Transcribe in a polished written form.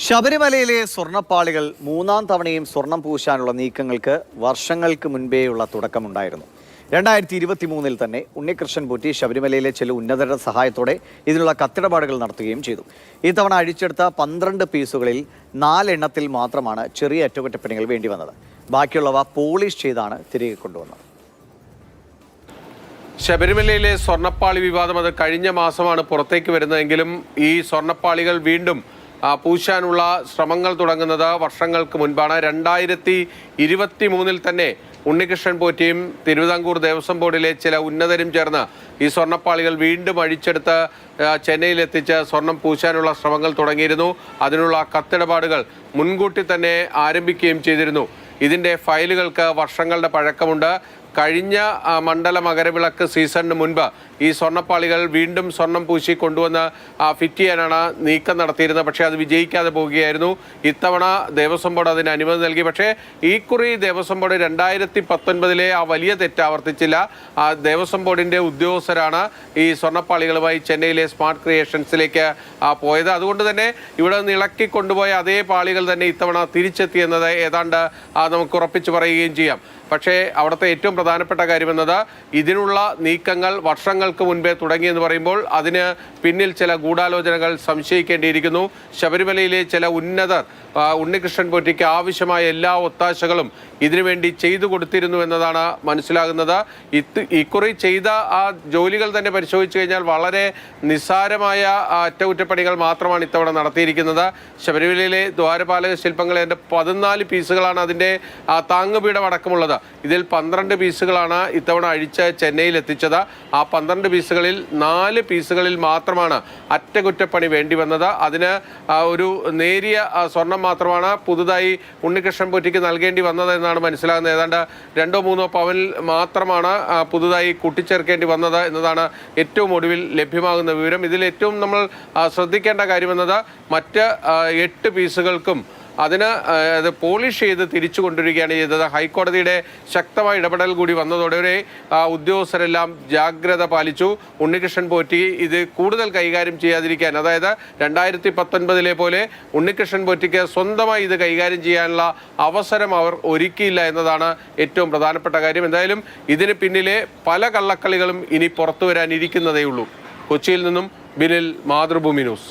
ശബരിമലയിലെ സ്വർണ്ണപ്പാളികൾ മൂന്നാം തവണയും സ്വർണം പൂശാനുള്ള നീക്കങ്ങൾക്ക് വർഷങ്ങൾക്ക് മുൻപേയുള്ള തുടക്കമുണ്ടായിരുന്നു. 2023 തന്നെ ഉണ്ണികൃഷ്ണൻ പോറ്റി ശബരിമലയിലെ ചില ഉന്നതരുടെ സഹായത്തോടെ ഇതിനുള്ള കത്തിടപാടുകൾ നടത്തുകയും ചെയ്തു. ഇത്തവണ അഴിച്ചെടുത്ത 12 പീസുകളിൽ 4 എണ്ണത്തിൽ മാത്രമാണ് ചെറിയ അറ്റകുറ്റപ്പണികൾ വേണ്ടി വന്നത്. ബാക്കിയുള്ളവ പോളിഷ് ചെയ്താണ് തിരികെ കൊണ്ടുവന്നത്. ശബരിമലയിലെ സ്വർണ്ണപ്പാളി വിവാദം അത് കഴിഞ്ഞ മാസമാണ് പുറത്തേക്ക് വരുന്നതെങ്കിലും ഈ സ്വർണ്ണപ്പാളികൾ വീണ്ടും പൂശാനുള്ള ശ്രമങ്ങൾ തുടങ്ങുന്നത് വർഷങ്ങൾക്ക് മുൻപാണ്. 2023 തന്നെ ഉണ്ണികൃഷ്ണൻ പോറ്റിയും തിരുവിതാംകൂർ ദേവസ്വം ബോർഡിലെ ചില ഉന്നതരും ചേർന്ന് ഈ സ്വർണ്ണപ്പാളികൾ വീണ്ടും അഴിച്ചെടുത്ത് ചെന്നൈയിലെത്തിച്ച് സ്വർണം പൂശാനുള്ള ശ്രമങ്ങൾ തുടങ്ങിയിരുന്നു. അതിനുള്ള കത്തിടപാടുകൾ മുൻകൂട്ടി തന്നെ ആരംഭിക്കുകയും ചെയ്തിരുന്നു. ഇതിൻ്റെ ഫയലുകൾക്ക് വർഷങ്ങളുടെ പഴക്കമുണ്ട്. കഴിഞ്ഞ മണ്ഡല മകരവിളക്ക് സീസണിന് മുൻപ് ഈ സ്വർണ്ണപ്പാളികൾ വീണ്ടും സ്വർണം പൂശി കൊണ്ടുവന്ന് ഫിറ്റ് ചെയ്യാനാണ് നീക്കം നടത്തിയിരുന്നത്. പക്ഷേ അത് വിജയിക്കാതെ പോവുകയായിരുന്നു. ഇത്തവണ ദേവസ്വം ബോർഡ് അതിന് അനുമതി നൽകി. പക്ഷേ ഈക്കുറി ദേവസ്വം ബോർഡ് 2019 ആ വലിയ തെറ്റ് ആവർത്തിച്ചില്ല. ദേവസ്വം ബോർഡിൻ്റെ ഉദ്യോഗസ്ഥരാണ് ഈ സ്വർണ്ണപ്പാളികളുമായി ചെന്നൈയിലെ സ്മാർട്ട് ക്രിയേഷൻസിലേക്ക് പോയത്. അതുകൊണ്ട് തന്നെ ഇവിടെ നിന്ന് ഇളക്കി കൊണ്ടുപോയ അതേ പാളികൾ തന്നെ ഇത്തവണ തിരിച്ചെത്തിയെന്നത് ഏതാണ്ട് നമുക്ക് ഉറപ്പിച്ച് പറയുകയും ചെയ്യാം. പക്ഷേ അവിടുത്തെ ഏറ്റവും പ്രധാനപ്പെട്ട കാര്യമെന്നത് ഇതിനുള്ള നീക്കങ്ങൾ വർഷങ്ങൾക്ക് മുൻപേ തുടങ്ങിയെന്ന് പറയുമ്പോൾ അതിന് പിന്നിൽ ചില ഗൂഢാലോചനകൾ സംശയിക്കേണ്ടിയിരിക്കുന്നു. ശബരിമലയിലെ ചില ഉന്നതർ ഉണ്ണികൃഷ്ണൻ പോറ്റിക്ക് ആവശ്യമായ എല്ലാ ഒത്താശകളും ഇതിനുവേണ്ടി ചെയ്തു കൊടുത്തിരുന്നു എന്നതാണ് മനസ്സിലാകുന്നത്. ഇക്കുറി ചെയ്ത ആ ജോലികൾ തന്നെ പരിശോധിച്ചു കഴിഞ്ഞാൽ വളരെ നിസ്സാരമായ അറ്റകുറ്റപ്പണികൾ മാത്രമാണ് ഇത്തവണ നടത്തിയിരിക്കുന്നത്. ശബരിമലയിലെ ദ്വാരപാലക ശില്പങ്ങൾ 14 പീസുകളാണ് അതിൻ്റെ താങ്ങുപീഠം അടക്കമുള്ളത്. ഇതിൽ 12 പീസുകളാണ് ഇത്തവണ അഴിച്ച് ചെന്നൈയിൽ എത്തിച്ചത്. ആ 12 പീസുകളിൽ 4 പീസുകളിൽ മാത്രമാണ് അറ്റകുറ്റപ്പണി വേണ്ടി വന്നത്. അതിന് ഒരു നേരിയ സ്വർണം മാത്രമാണ് പുതുതായി ഉണ്ണികൃഷ്ണൻ പോറ്റിക്ക് നൽകേണ്ടി വന്നത് എന്നാണ് മനസ്സിലാകുന്നത്. ഏതാണ്ട് 2-3 പവൻ മാത്രമാണ് പുതുതായി കൂട്ടിച്ചേർക്കേണ്ടി വന്നത് എന്നതാണ് ഏറ്റവും ഒടുവിൽ ലഭ്യമാകുന്ന വിവരം. ഇതിൽ ഏറ്റവും നമ്മൾ ശ്രദ്ധിക്കേണ്ട കാര്യമെന്നത് മറ്റ് 8 പീസുകൾക്കും അതിന് അത് പോളിഷ് ചെയ്ത് തിരിച്ചു കൊണ്ടുവരികയാണ് ചെയ്തത്. ഹൈക്കോടതിയുടെ ശക്തമായ ഇടപെടൽ കൂടി വന്നതോടെ ഉദ്യോഗസ്ഥരെല്ലാം ജാഗ്രത പാലിച്ചു. ഉണ്ണികൃഷ്ണൻ പോറ്റി ഇത് കൂടുതൽ കൈകാര്യം ചെയ്യാതിരിക്കാൻ, അതായത് 2019 പോലെ ഉണ്ണികൃഷ്ണൻ പോറ്റിക്ക് സ്വന്തമായി ഇത് കൈകാര്യം ചെയ്യാനുള്ള അവസരം അവർ ഒരുക്കിയില്ല എന്നതാണ് ഏറ്റവും പ്രധാനപ്പെട്ട കാര്യം. എന്തായാലും ഇതിന് പിന്നിലെ പല കള്ളക്കളികളും ഇനി പുറത്തു വരാനിരിക്കുന്നതേ ഉള്ളൂ. കൊച്ചിയിൽ നിന്നും ബിനിൽ, മാതൃഭൂമി ന്യൂസ്.